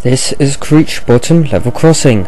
This is Creech Bottom Level Crossing.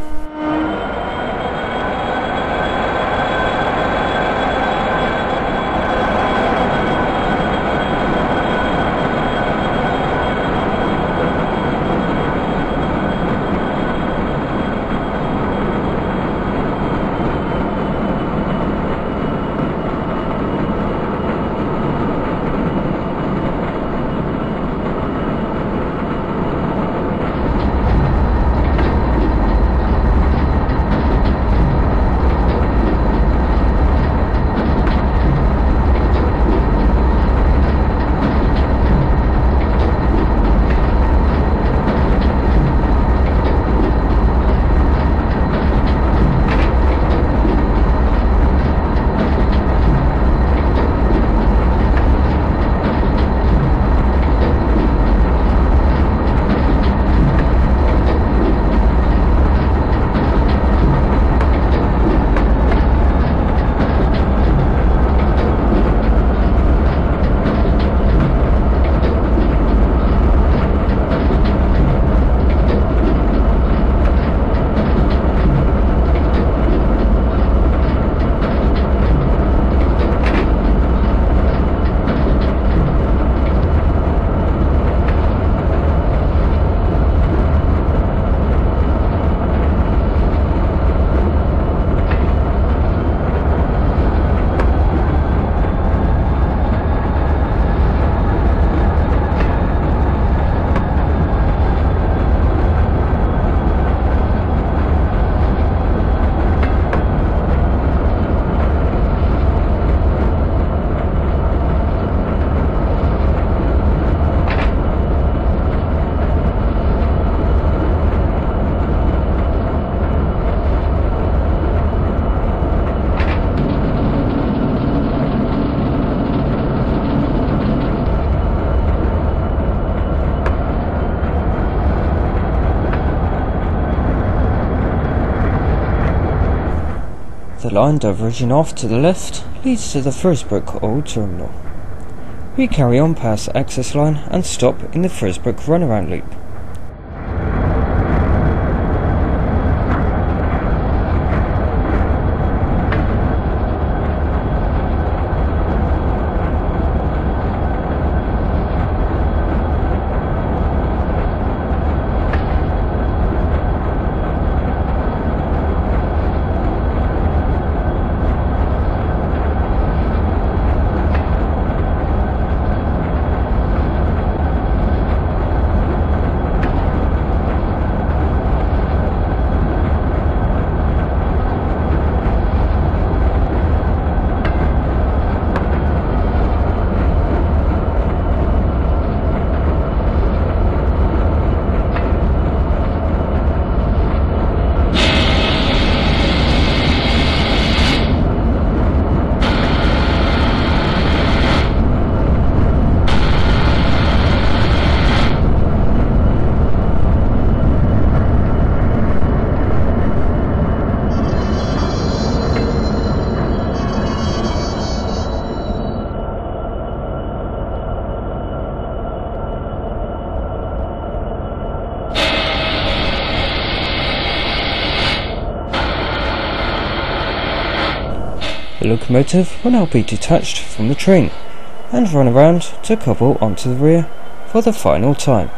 The line diverging off to the left leads to the Furzebrook Oil Terminal. We carry on past the access line and stop in the Furzebrook runaround loop. The locomotive will now be detached from the train and run around to couple onto the rear for the final time.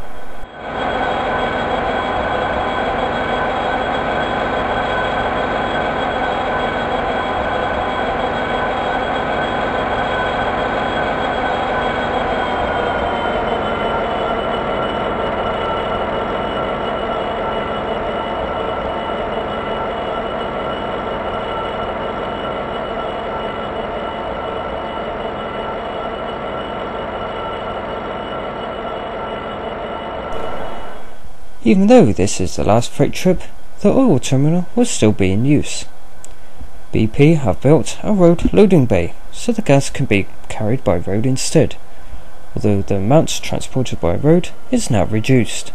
Even though this is the last freight trip, the oil terminal will still be in use. BP have built a road loading bay so the gas can be carried by road instead, although the amount transported by road is now reduced.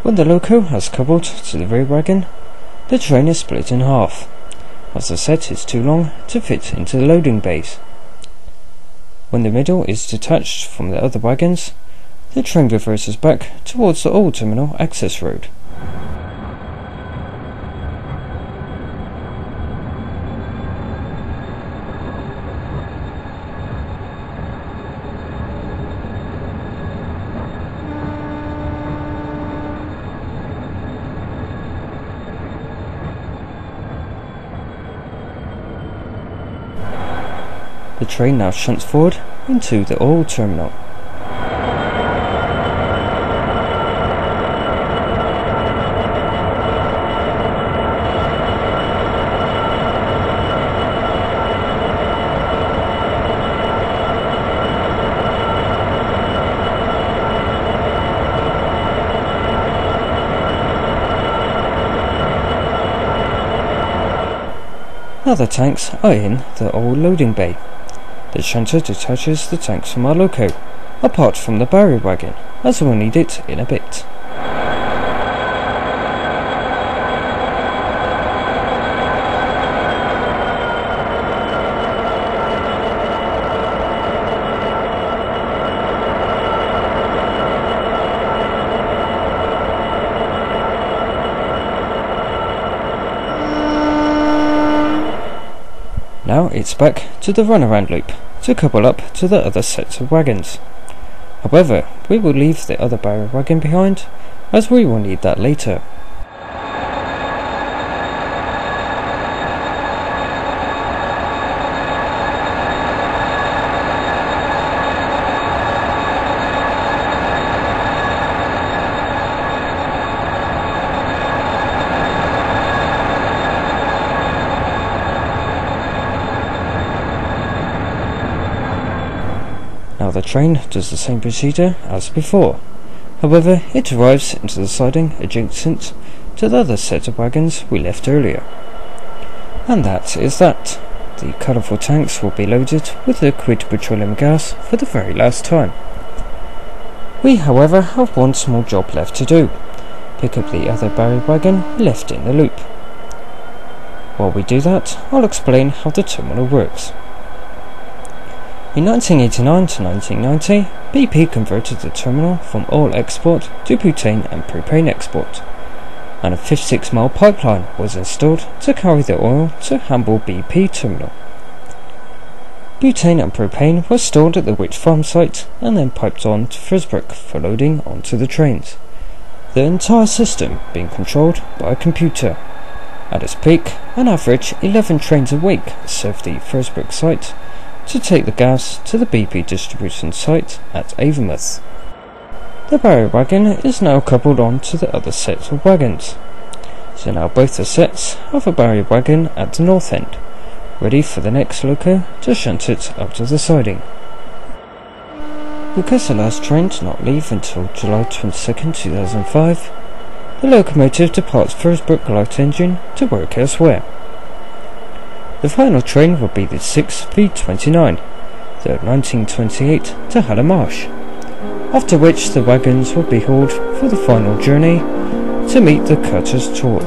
When the loco has coupled to the rear wagon, the train is split in half, as the set is too long to fit into the loading bays. When the middle is detached from the other wagons, the train reverses back towards the oil terminal access road. The train now shunts forward into the oil terminal. Now the tanks are in the oil loading bay. The shunter detaches the tanks from our loco, apart from the barrier wagon, as we'll need it in a bit. Now it's back to the runaround loop to couple up to the other sets of wagons. However, we will leave the other barrier wagon behind, as we will need that later. Now the train does the same procedure as before, however it arrives into the siding adjacent to the other set of wagons we left earlier. And that is that. The colourful tanks will be loaded with liquid petroleum gas for the very last time. We however have one small job left to do: pick up the other barrier wagon left in the loop. While we do that, I'll explain how the terminal works. In 1989 to 1990, BP converted the terminal from oil export to butane and propane export, and a 56-mile pipeline was installed to carry the oil to Hamble BP terminal. Butane and propane were stored at the Witch Farm site and then piped on to Furzebrook for loading onto the trains, the entire system being controlled by a computer. At its peak, an average 11 trains a week served the Furzebrook site to take the gas to the BP distribution site at Avonmouth. The barrier wagon is now coupled on to the other set of wagons, so now both the sets have a barrier wagon at the north end, ready for the next loco to shunt it up to the siding. Because the last train did not leave until July 22nd, 2005, the locomotive departs Furzebrook Light Engine to work elsewhere. The final train will be the 6V29, the 1928 to Hallamarsh, after which the wagons will be hauled for the final journey to meet the cutter's torch.